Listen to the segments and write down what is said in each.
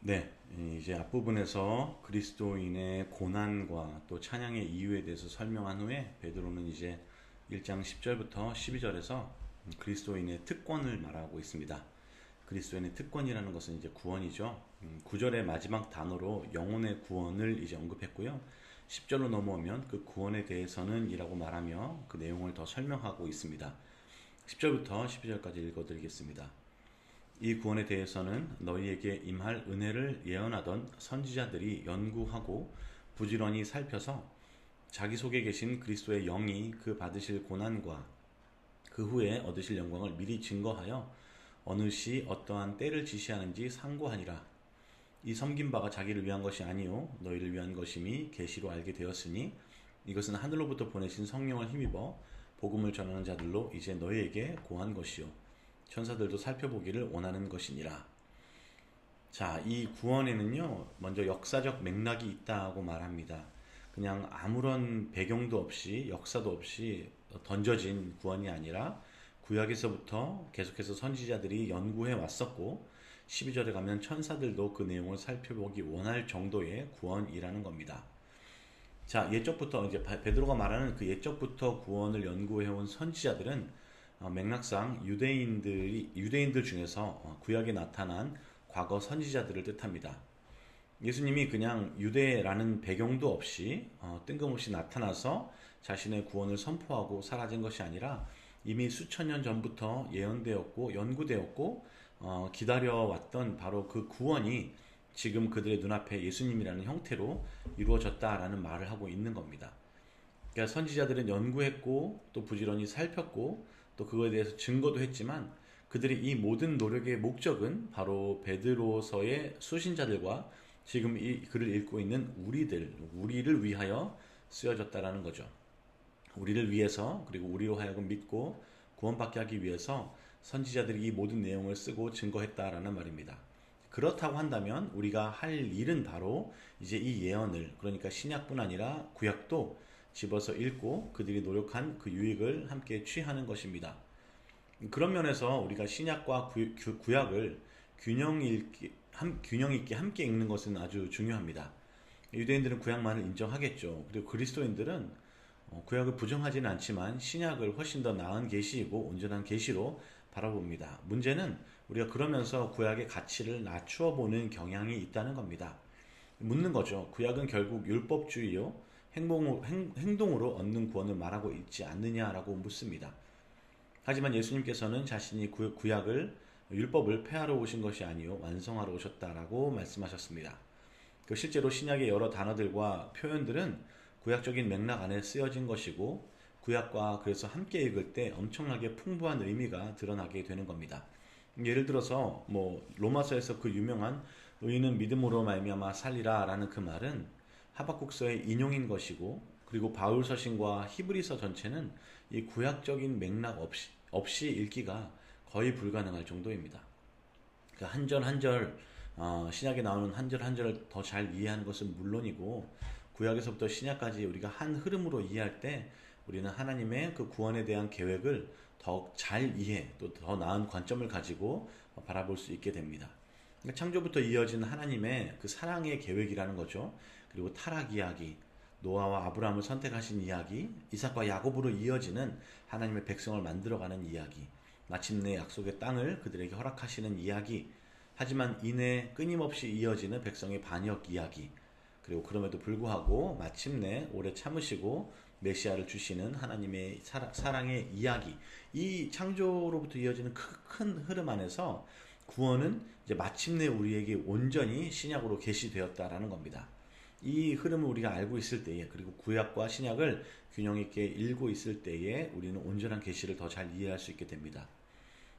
네, 이제 앞부분에서 그리스도인의 고난과 또 찬양의 이유에 대해서 설명한 후에 베드로는 이제 1장 10절부터 12절에서 그리스도인의 특권을 말하고 있습니다. 그리스도인의 특권이라는 것은 이제 구원이죠. 9절의 마지막 단어로 영혼의 구원을 이제 언급했고요. 10절로 넘어오면 그 구원에 대해서는 이라고 말하며 그 내용을 더 설명하고 있습니다. 10절부터 12절까지 읽어드리겠습니다. 이 구원에 대해서는 너희에게 임할 은혜를 예언하던 선지자들이 연구하고 부지런히 살펴서 자기 속에 계신 그리스도의 영이 그 받으실 고난과 그 후에 얻으실 영광을 미리 증거하여 어느 시 어떠한 때를 지시하는지 상고하니라. 이 섬긴 바가 자기를 위한 것이 아니요 너희를 위한 것임이 계시로 알게 되었으니 이것은 하늘로부터 보내신 성령을 힘입어 복음을 전하는 자들로 이제 너희에게 고한 것이요 천사들도 살펴보기를 원하는 것이니라. 자, 이 구원에는요, 먼저 역사적 맥락이 있다고 말합니다. 그냥 아무런 배경도 없이, 역사도 없이 던져진 구원이 아니라 구약에서부터 계속해서 선지자들이 연구해 왔었고, 12절에 가면 천사들도 그 내용을 살펴보기 원할 정도의 구원이라는 겁니다. 자, 옛적부터 이제 베드로가 말하는 그 옛적부터 구원을 연구해온 선지자들은 맥락상 유대인들 중에서 구약에 나타난 과거 선지자들을 뜻합니다. 예수님이 그냥 유대라는 배경도 없이 뜬금없이 나타나서 자신의 구원을 선포하고 사라진 것이 아니라 이미 수천 년 전부터 예언되었고 연구되었고 기다려왔던 바로 그 구원이 지금 그들의 눈앞에 예수님이라는 형태로 이루어졌다라는 말을 하고 있는 겁니다. 그러니까 선지자들은 연구했고 또 부지런히 살폈고 또 그거에 대해서 증거도 했지만 그들의 이 모든 노력의 목적은 바로 베드로서의 수신자들과 지금 이 글을 읽고 있는 우리를 위하여 쓰여졌다라는 거죠. 우리를 위해서 그리고 우리로 하여금 믿고 구원받게 하기 위해서 선지자들이 이 모든 내용을 쓰고 증거했다라는 말입니다. 그렇다고 한다면 우리가 할 일은 바로 이제 이 예언을, 그러니까 신약뿐 아니라 구약도 집어서 읽고 그들이 노력한 그 유익을 함께 취하는 것입니다. 그런 면에서 우리가 신약과 구약을 균형 있게 함께 읽는 것은 아주 중요합니다. 유대인들은 구약만을 인정하겠죠. 그리고 그리스도인들은 구약을 부정하지는 않지만 신약을 훨씬 더 나은 계시이고 온전한 계시로 바라봅니다. 문제는 우리가 그러면서 구약의 가치를 낮추어 보는 경향이 있다는 겁니다. 묻는 거죠. 구약은 결국 율법주의요, 행동으로 얻는 구원을 말하고 있지 않느냐라고 묻습니다. 하지만 예수님께서는 자신이 구약을 율법을 폐하러 오신 것이 아니요 완성하러 오셨다라고 말씀하셨습니다. 그 실제로 신약의 여러 단어들과 표현들은 구약적인 맥락 안에 쓰여진 것이고 구약과 그래서 함께 읽을 때 엄청나게 풍부한 의미가 드러나게 되는 겁니다. 예를 들어서 로마서에서 그 유명한 의인은 믿음으로 말미암아 살리라라는 그 말은 하박국서의 인용인 것이고, 그리고 바울 서신과 히브리서 전체는 이 구약적인 맥락 없이 읽기가 거의 불가능할 정도입니다. 그 한 절 한 절, 신약에 나오는 한 절 한 절을 더 잘 이해하는 것은 물론이고 구약에서부터 신약까지 우리가 한 흐름으로 이해할 때 우리는 하나님의 그 구원에 대한 계획을 더 잘 이해, 또 더 나은 관점을 가지고 바라볼 수 있게 됩니다. 그러니까 창조부터 이어진 하나님의 그 사랑의 계획이라는 거죠. 그리고 타락 이야기, 노아와 아브라함을 선택하신 이야기, 이삭과 야곱으로 이어지는 하나님의 백성을 만들어가는 이야기, 마침내 약속의 땅을 그들에게 허락하시는 이야기, 하지만 이내 끊임없이 이어지는 백성의 반역 이야기, 그리고 그럼에도 불구하고 마침내 오래 참으시고 메시아를 주시는 하나님의 사랑의 이야기, 이 창조로부터 이어지는 큰 흐름 안에서 구원은 이제 마침내 우리에게 온전히 신약으로 계시되었다라는 겁니다. 이 흐름을 우리가 알고 있을 때에, 그리고 구약과 신약을 균형 있게 읽고 있을 때에 우리는 온전한 계시를 더 잘 이해할 수 있게 됩니다.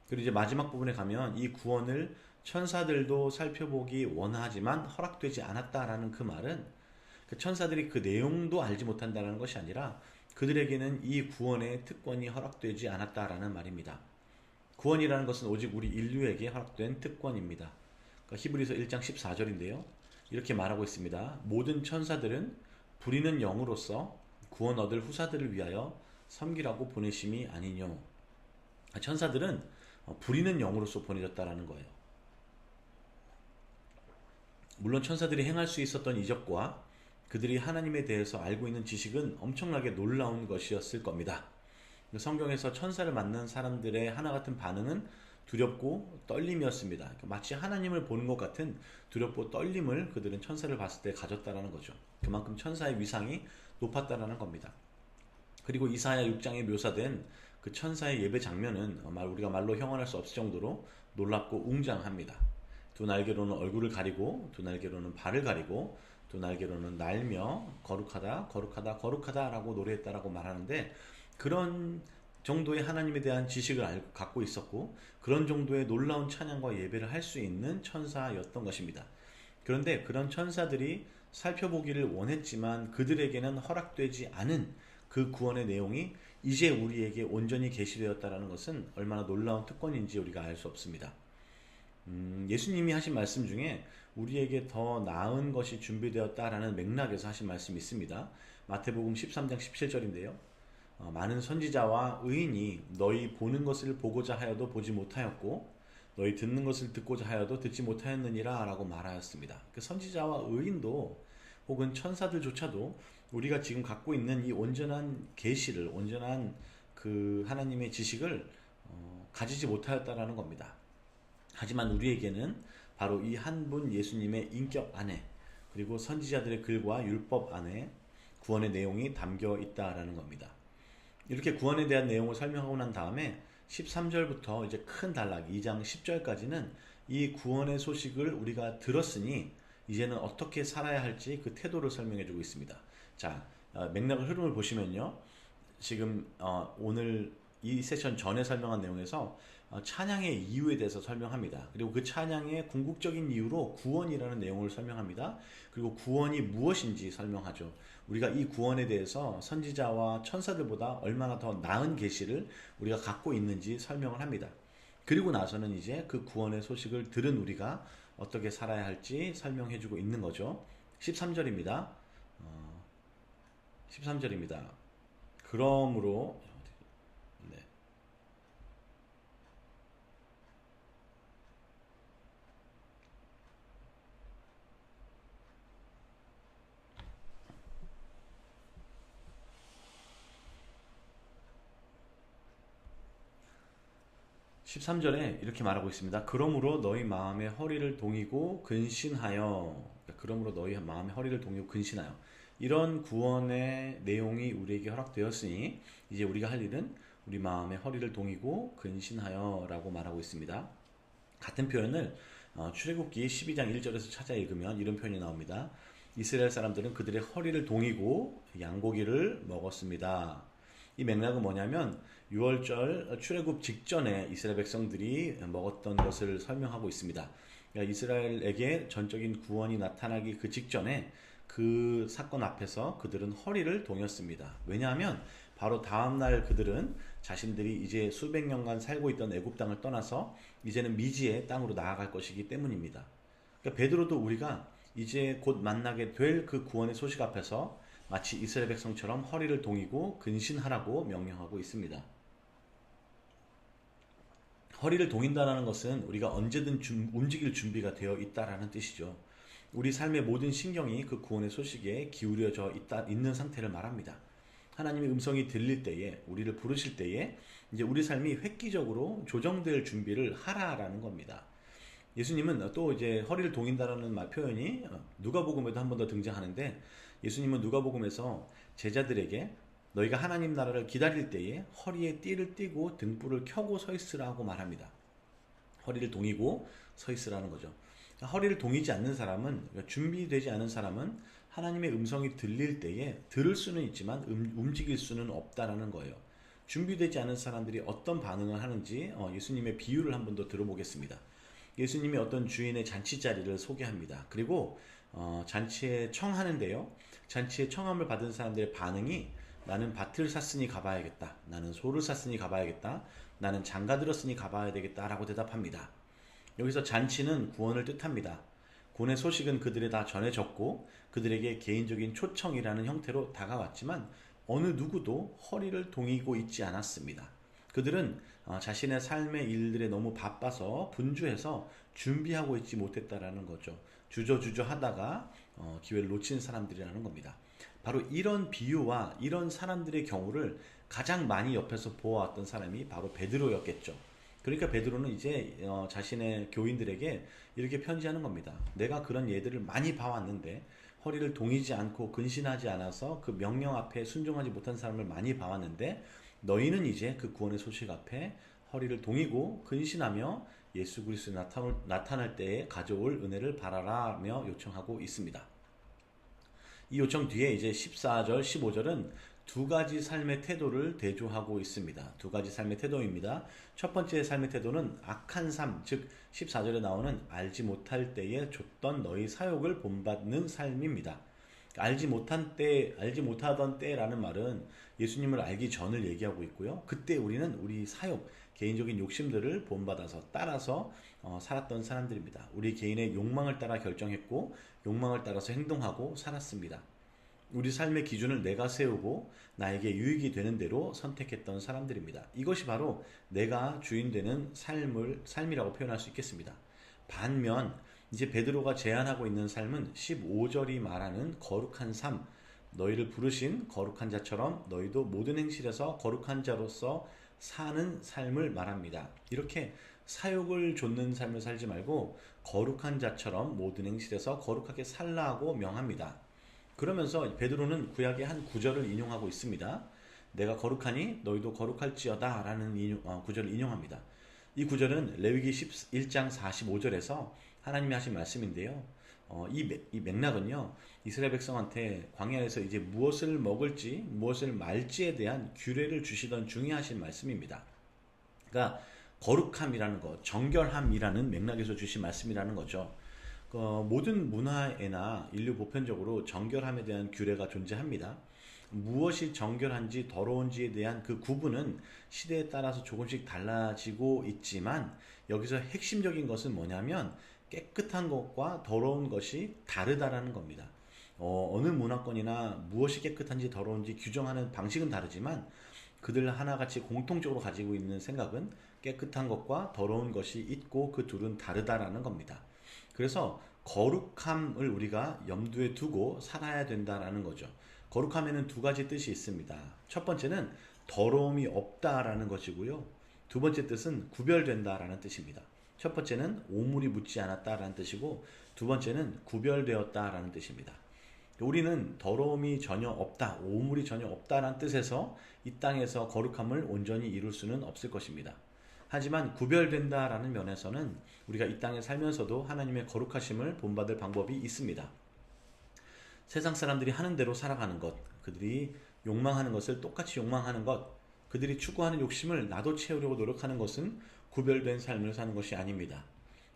그리고 이제 마지막 부분에 가면 이 구원을 천사들도 살펴보기 원하지만 허락되지 않았다라는 그 말은 그 천사들이 그 내용도 알지 못한다는 것이 아니라 그들에게는 이 구원의 특권이 허락되지 않았다라는 말입니다. 구원이라는 것은 오직 우리 인류에게 허락된 특권입니다. 그러니까 히브리서 1장 14절인데요. 이렇게 말하고 있습니다. 모든 천사들은 부리는 영으로서 구원 얻을 후사들을 위하여 섬기라고 보내심이 아니뇨. 천사들은 부리는 영으로서 보내졌다라는 거예요. 물론 천사들이 행할 수 있었던 이적과 그들이 하나님에 대해서 알고 있는 지식은 엄청나게 놀라운 것이었을 겁니다. 성경에서 천사를 만난 사람들의 하나 같은 반응은 두렵고 떨림이었습니다. 그러니까 마치 하나님을 보는 것 같은 두렵고 떨림을 그들은 천사를 봤을 때 가졌다라는 거죠. 그만큼 천사의 위상이 높았다라는 겁니다. 그리고 이사야 6장에 묘사된 그 천사의 예배 장면은 우리가 말로 형언할 수 없을 정도로 놀랍고 웅장합니다. 두 날개로는 얼굴을 가리고 두 날개로는 발을 가리고 두 날개로는 날며 거룩하다 거룩하다 거룩하다 라고 노래했다라고 말하는데, 그런 정도의 하나님에 대한 지식을 갖고 있었고 그런 정도의 놀라운 찬양과 예배를 할 수 있는 천사였던 것입니다. 그런데 그런 천사들이 살펴보기를 원했지만 그들에게는 허락되지 않은 그 구원의 내용이 이제 우리에게 온전히 계시되었다는 것은 얼마나 놀라운 특권인지 우리가 알 수 없습니다. 예수님이 하신 말씀 중에 우리에게 더 나은 것이 준비되었다라는 맥락에서 하신 말씀이 있습니다. 마태복음 13장 17절인데요. 많은 선지자와 의인이 너희 보는 것을 보고자 하여도 보지 못하였고 너희 듣는 것을 듣고자 하여도 듣지 못하였느니라 라고 말하였습니다. 그 선지자와 의인도 혹은 천사들조차도 우리가 지금 갖고 있는 이 온전한 계시를, 온전한 그 하나님의 지식을 가지지 못하였다라는 겁니다. 하지만 우리에게는 바로 이 한 분 예수님의 인격 안에, 그리고 선지자들의 글과 율법 안에 구원의 내용이 담겨 있다라는 겁니다. 이렇게 구원에 대한 내용을 설명하고 난 다음에 13절부터 이제 큰 단락 2장 10절까지는 이 구원의 소식을 우리가 들었으니 이제는 어떻게 살아야 할지 그 태도를 설명해 주고 있습니다. 자, 맥락을 흐름을 보시면요. 지금 오늘 이 세션 전에 설명한 내용에서 찬양의 이유에 대해서 설명합니다. 그리고 그 찬양의 궁극적인 이유로 구원이라는 내용을 설명합니다. 그리고 구원이 무엇인지 설명하죠. 우리가 이 구원에 대해서 선지자와 천사들보다 얼마나 더 나은 계시를 우리가 갖고 있는지 설명을 합니다. 그리고 나서는 이제 그 구원의 소식을 들은 우리가 어떻게 살아야 할지 설명해주고 있는 거죠. 13절입니다. 13절입니다. 그러므로 13절에 이렇게 말하고 있습니다. 그러므로 너희 마음의 허리를 동이고 근신하여, 그러므로 너희 마음의 허리를 동이고 근신하여, 이런 구원의 내용이 우리에게 허락되었으니 이제 우리가 할 일은 우리 마음의 허리를 동이고 근신하여 라고 말하고 있습니다. 같은 표현을 출애굽기 12장 1절에서 찾아 읽으면 이런 표현이 나옵니다. 이스라엘 사람들은 그들의 허리를 동이고 양고기를 먹었습니다. 이 맥락은 뭐냐면 6월절 출애굽 직전에 이스라엘 백성들이 먹었던 것을 설명하고 있습니다. 그러니까 이스라엘에게 전적인 구원이 나타나기 그 직전에 그 사건 앞에서 그들은 허리를 동였습니다. 왜냐하면 바로 다음날 그들은 자신들이 이제 수백 년간 살고 있던 애굽 땅을 떠나서 이제는 미지의 땅으로 나아갈 것이기 때문입니다. 그러니까 베드로도 우리가 이제 곧 만나게 될 그 구원의 소식 앞에서 마치 이스라엘 백성처럼 허리를 동이고 근신하라고 명령하고 있습니다. 허리를 동인다는 것은 우리가 언제든 움직일 준비가 되어 있다라는 뜻이죠. 우리 삶의 모든 신경이 그 구원의 소식에 기울여져 있는 상태를 말합니다. 하나님의 음성이 들릴 때에, 우리를 부르실 때에 이제 우리 삶이 획기적으로 조정될 준비를 하라라는 겁니다. 예수님은 또 이제 허리를 동인다라는 표현이 누가복음에도 한 번 더 등장하는데, 예수님은 누가복음에서 제자들에게 너희가 하나님 나라를 기다릴 때에 허리에 띠를 띠고 등불을 켜고 서 있으라고 말합니다. 허리를 동이고 서 있으라는 거죠. 허리를 동이지 않는 사람은, 준비되지 않은 사람은 하나님의 음성이 들릴 때에 들을 수는 있지만 움직일 수는 없다라는 거예요. 준비되지 않은 사람들이 어떤 반응을 하는지 예수님의 비유를 한 번 더 들어보겠습니다. 예수님이 어떤 주인의 잔치자리를 소개합니다. 그리고 잔치에 청하는데요. 잔치에 청함을 받은 사람들의 반응이 나는 밭을 샀으니 가봐야겠다. 나는 소를 샀으니 가봐야겠다. 나는 장가 들었으니 가봐야 되겠다 라고 대답합니다. 여기서 잔치는 구원을 뜻합니다. 구원의 소식은 그들에 다 전해졌고 그들에게 개인적인 초청이라는 형태로 다가왔지만 어느 누구도 허리를 동이고 있지 않았습니다. 그들은 자신의 삶의 일들에 너무 바빠서 분주해서 준비하고 있지 못했다라는 거죠. 주저주저 하다가 기회를 놓친 사람들이라는 겁니다. 바로 이런 비유와 이런 사람들의 경우를 가장 많이 옆에서 보아왔던 사람이 바로 베드로였겠죠. 그러니까 베드로는 이제 자신의 교인들에게 이렇게 편지하는 겁니다. 내가 그런 예들을 많이 봐왔는데 허리를 동이지 않고 근신하지 않아서 그 명령 앞에 순종하지 못한 사람을 많이 봐왔는데 너희는 이제 그 구원의 소식 앞에 허리를 동이고 근신하며 예수 그리스도 나타날 때에 가져올 은혜를 바라라며 요청하고 있습니다. 이 요청 뒤에 이제 14절, 15절은 두 가지 삶의 태도를 대조하고 있습니다. 두 가지 삶의 태도입니다. 첫 번째 삶의 태도는 악한 삶, 즉 14절에 나오는 알지 못할 때에 줬던 너희 사욕을 본받는 삶입니다. 알지 못하던 때라는 말은 예수님을 알기 전을 얘기하고 있고요. 그때 우리는 우리 사욕, 개인적인 욕심들을 본받아서 따라서 살았던 사람들입니다. 우리 개인의 욕망을 따라 결정했고 욕망을 따라서 행동하고 살았습니다. 우리 삶의 기준을 내가 세우고 나에게 유익이 되는 대로 선택했던 사람들입니다. 이것이 바로 내가 주인 되는 삶이라고 표현할 수 있겠습니다. 반면 이제 베드로가 제안하고 있는 삶은 15절이 말하는 거룩한 삶, 너희를 부르신 거룩한 자처럼 너희도 모든 행실에서 거룩한 자로서 사는 삶을 말합니다. 이렇게 사욕을 좇는 삶을 살지 말고 거룩한 자처럼 모든 행실에서 거룩하게 살라고 명합니다. 그러면서 베드로는 구약의 한 구절을 인용하고 있습니다. 내가 거룩하니 너희도 거룩할지어다 라는 구절을 인용합니다. 이 구절은 레위기 11장 45절에서 하나님이 하신 말씀인데요. 이 맥락은요, 이스라엘 백성한테 광야에서 이제 무엇을 먹을지 무엇을 말지에 대한 규례를 주시던 중에 하신 말씀입니다. 그러니까 거룩함이라는 것, 정결함이라는 맥락에서 주신 말씀이라는 거죠. 모든 문화에나 인류 보편적으로 정결함에 대한 규례가 존재합니다. 무엇이 정결한지 더러운지에 대한 그 구분은 시대에 따라서 조금씩 달라지고 있지만 여기서 핵심적인 것은 뭐냐면 깨끗한 것과 더러운 것이 다르다라는 겁니다. 어느 문화권이나 무엇이 깨끗한지 더러운지 규정하는 방식은 다르지만 그들 하나같이 공통적으로 가지고 있는 생각은 깨끗한 것과 더러운 것이 있고 그 둘은 다르다라는 겁니다. 그래서 거룩함을 우리가 염두에 두고 살아야 된다라는 거죠. 거룩함에는 두 가지 뜻이 있습니다. 첫 번째는 더러움이 없다라는 것이고요. 두 번째 뜻은 구별된다라는 뜻입니다. 첫 번째는 오물이 묻지 않았다라는 뜻이고 두 번째는 구별되었다라는 뜻입니다. 우리는 더러움이 전혀 없다, 오물이 전혀 없다라는 뜻에서 이 땅에서 거룩함을 온전히 이룰 수는 없을 것입니다. 하지만 구별된다라는 면에서는 우리가 이 땅에 살면서도 하나님의 거룩하심을 본받을 방법이 있습니다. 세상 사람들이 하는 대로 살아가는 것, 그들이 욕망하는 것을 똑같이 욕망하는 것, 그들이 추구하는 욕심을 나도 채우려고 노력하는 것은 구별된 삶을 사는 것이 아닙니다.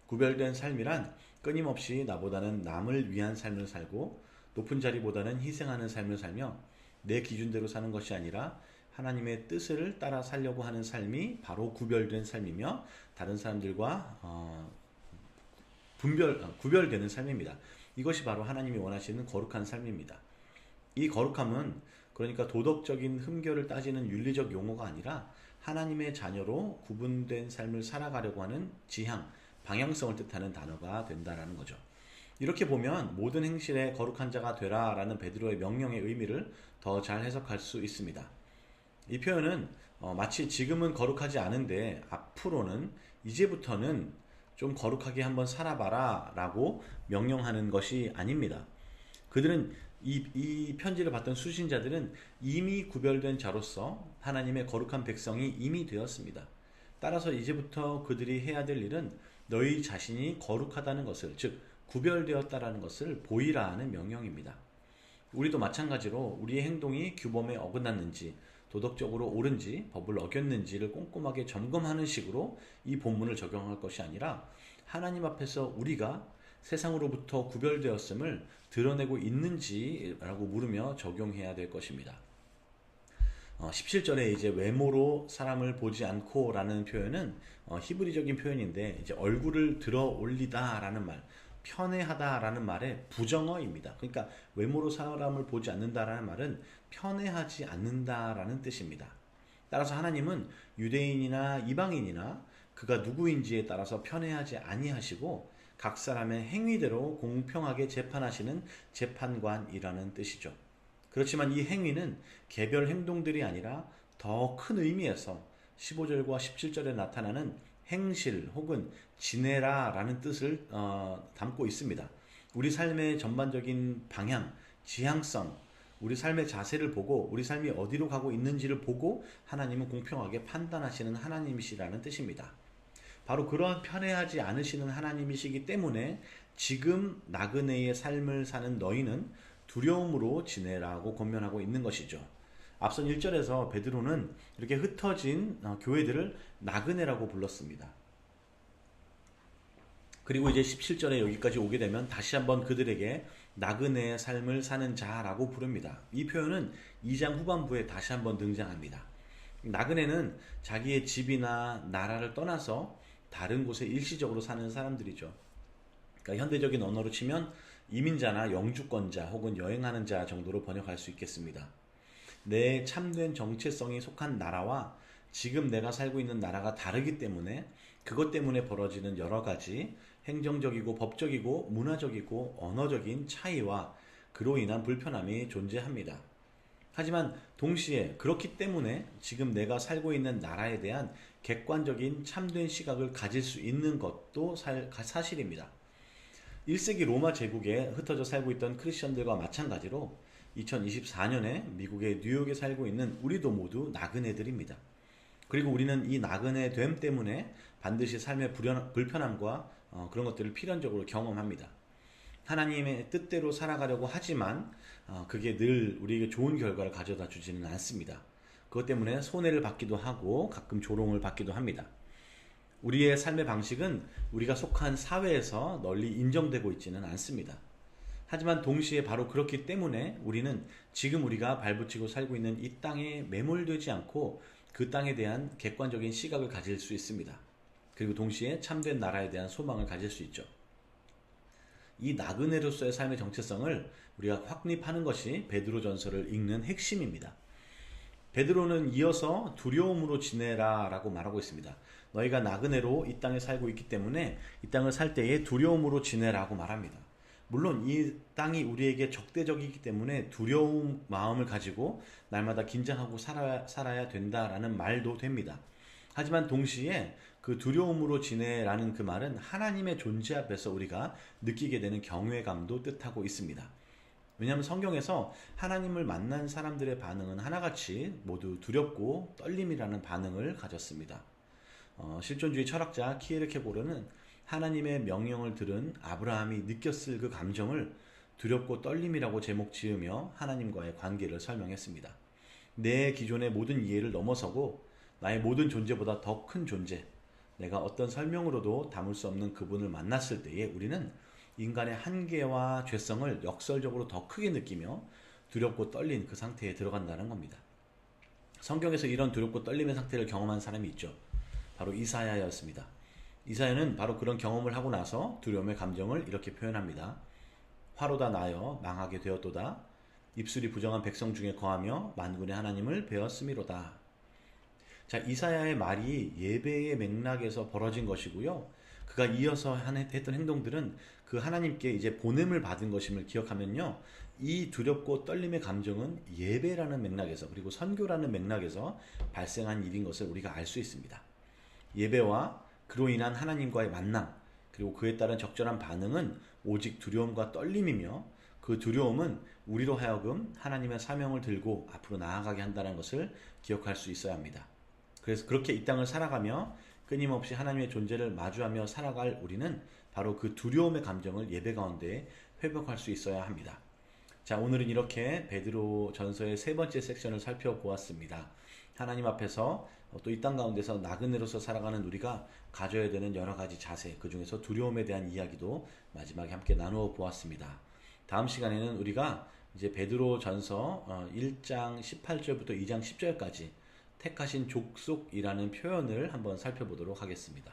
구별된 삶이란 끊임없이 나보다는 남을 위한 삶을 살고 높은 자리보다는 희생하는 삶을 살며 내 기준대로 사는 것이 아니라 하나님의 뜻을 따라 살려고 하는 삶이 바로 구별된 삶이며 다른 사람들과 구별되는 삶입니다. 이것이 바로 하나님이 원하시는 거룩한 삶입니다. 이 거룩함은 그러니까 도덕적인 흠결을 따지는 윤리적 용어가 아니라 하나님의 자녀로 구분된 삶을 살아가려고 하는 지향, 방향성을 뜻하는 단어가 된다라는 거죠. 이렇게 보면 모든 행실에 거룩한 자가 되라 라는 베드로의 명령의 의미를 더 잘 해석할 수 있습니다. 이 표현은 마치 지금은 거룩하지 않은데 앞으로는 이제부터는 좀 거룩하게 한번 살아봐라 라고 명령하는 것이 아닙니다. 그들은 이 편지를 받던 수신자들은 이미 구별된 자로서 하나님의 거룩한 백성이 이미 되었습니다. 따라서 이제부터 그들이 해야 될 일은 너희 자신이 거룩하다는 것을, 즉 구별되었다라는 것을 보이라는 명령입니다. 우리도 마찬가지로 우리의 행동이 규범에 어긋났는지 도덕적으로 옳은지 법을 어겼는지를 꼼꼼하게 점검하는 식으로 이 본문을 적용할 것이 아니라 하나님 앞에서 우리가 세상으로부터 구별되었음을 드러내고 있는지라고 물으며 적용해야 될 것입니다. 17절에 이제 외모로 사람을 보지 않고 라는 표현은 히브리적인 표현인데 이제 얼굴을 들어 올리다 라는 말, 편애하다 라는 말의 부정어입니다. 그러니까 외모로 사람을 보지 않는다라는 말은 편애하지 않는다라는 뜻입니다. 따라서 하나님은 유대인이나 이방인이나 그가 누구인지에 따라서 편애하지 아니하시고 각 사람의 행위대로 공평하게 재판하시는 재판관이라는 뜻이죠. 그렇지만 이 행위는 개별 행동들이 아니라 더 큰 의미에서 15절과 17절에 나타나는 행실 혹은 지내라라는 뜻을 담고 있습니다. 우리 삶의 전반적인 방향, 지향성, 우리 삶의 자세를 보고 우리 삶이 어디로 가고 있는지를 보고 하나님은 공평하게 판단하시는 하나님이시라는 뜻입니다. 바로 그러한 편애하지 않으시는 하나님이시기 때문에 지금 나그네의 삶을 사는 너희는 두려움으로 지내라고 권면하고 있는 것이죠. 앞선 1절에서 베드로는 이렇게 흩어진 교회들을 나그네라고 불렀습니다. 그리고 이제 17절에 여기까지 오게 되면 다시 한번 그들에게 나그네의 삶을 사는 자라고 부릅니다. 이 표현은 2장 후반부에 다시 한번 등장합니다. 나그네는 자기의 집이나 나라를 떠나서 다른 곳에 일시적으로 사는 사람들이죠. 그러니까 현대적인 언어로 치면 이민자나 영주권자 혹은 여행하는 자 정도로 번역할 수 있겠습니다. 내 참된 정체성이 속한 나라와 지금 내가 살고 있는 나라가 다르기 때문에 그것 때문에 벌어지는 여러 가지 행정적이고 법적이고 문화적이고 언어적인 차이와 그로 인한 불편함이 존재합니다. 하지만 동시에 그렇기 때문에 지금 내가 살고 있는 나라에 대한 객관적인 참된 시각을 가질 수 있는 것도 사실입니다. 1세기 로마 제국에 흩어져 살고 있던 크리스천들과 마찬가지로 2024년에 미국의 뉴욕에 살고 있는 우리도 모두 나그네들입니다. 그리고 우리는 이 나그네 됨 때문에 반드시 삶의 불편함과 그런 것들을 필연적으로 경험합니다. 하나님의 뜻대로 살아가려고 하지만 그게 늘 우리에게 좋은 결과를 가져다 주지는 않습니다. 그것 때문에 손해를 받기도 하고 가끔 조롱을 받기도 합니다. 우리의 삶의 방식은 우리가 속한 사회에서 널리 인정되고 있지는 않습니다. 하지만 동시에 바로 그렇기 때문에 우리는 지금 우리가 발붙이고 살고 있는 이 땅에 매몰되지 않고 그 땅에 대한 객관적인 시각을 가질 수 있습니다. 그리고 동시에 참된 나라에 대한 소망을 가질 수 있죠. 이 나그네로서의 삶의 정체성을 우리가 확립하는 것이 베드로전서를 읽는 핵심입니다. 베드로는 이어서 두려움으로 지내라 라고 말하고 있습니다. 너희가 나그네로 이 땅에 살고 있기 때문에 이 땅을 살 때에 두려움으로 지내라고 말합니다. 물론 이 땅이 우리에게 적대적이기 때문에 두려움 마음을 가지고 날마다 긴장하고 살아야 된다라는 말도 됩니다. 하지만 동시에 그 두려움으로 지내라는 그 말은 하나님의 존재 앞에서 우리가 느끼게 되는 경외감도 뜻하고 있습니다. 왜냐하면 성경에서 하나님을 만난 사람들의 반응은 하나같이 모두 두렵고 떨림이라는 반응을 가졌습니다. 실존주의 철학자 키에르케고르는 하나님의 명령을 들은 아브라함이 느꼈을 그 감정을 두렵고 떨림이라고 제목 지으며 하나님과의 관계를 설명했습니다. 내 기존의 모든 이해를 넘어서고 나의 모든 존재보다 더 큰 존재, 내가 어떤 설명으로도 담을 수 없는 그분을 만났을 때에 우리는 인간의 한계와 죄성을 역설적으로 더 크게 느끼며 두렵고 떨린 그 상태에 들어간다는 겁니다. 성경에서 이런 두렵고 떨림의 상태를 경험한 사람이 있죠. 바로 이사야였습니다. 이사야는 바로 그런 경험을 하고 나서 두려움의 감정을 이렇게 표현합니다. 화로다 나여 망하게 되었도다. 입술이 부정한 백성 중에 거하며 만군의 하나님을 배웠음이로다. 자, 이사야의 말이 예배의 맥락에서 벌어진 것이고요. 그가 이어서 했던 행동들은 그 하나님께 이제 보냄을 받은 것임을 기억하면요. 이 두렵고 떨림의 감정은 예배라는 맥락에서 그리고 선교라는 맥락에서 발생한 일인 것을 우리가 알 수 있습니다. 예배와 그로 인한 하나님과의 만남 그리고 그에 따른 적절한 반응은 오직 두려움과 떨림이며 그 두려움은 우리로 하여금 하나님의 사명을 들고 앞으로 나아가게 한다는 것을 기억할 수 있어야 합니다. 그래서 그렇게 이 땅을 살아가며 끊임없이 하나님의 존재를 마주하며 살아갈 우리는 바로 그 두려움의 감정을 예배 가운데 회복할 수 있어야 합니다. 자, 오늘은 이렇게 베드로 전서의 세 번째 섹션을 살펴보았습니다. 하나님 앞에서 또 이 땅 가운데서 나그네로서 살아가는 우리가 가져야 되는 여러 가지 자세, 그 중에서 두려움에 대한 이야기도 마지막에 함께 나누어 보았습니다. 다음 시간에는 우리가 이제 베드로 전서 1장 18절부터 2장 10절까지 택하신 족속이라는 표현을 한번 살펴보도록 하겠습니다.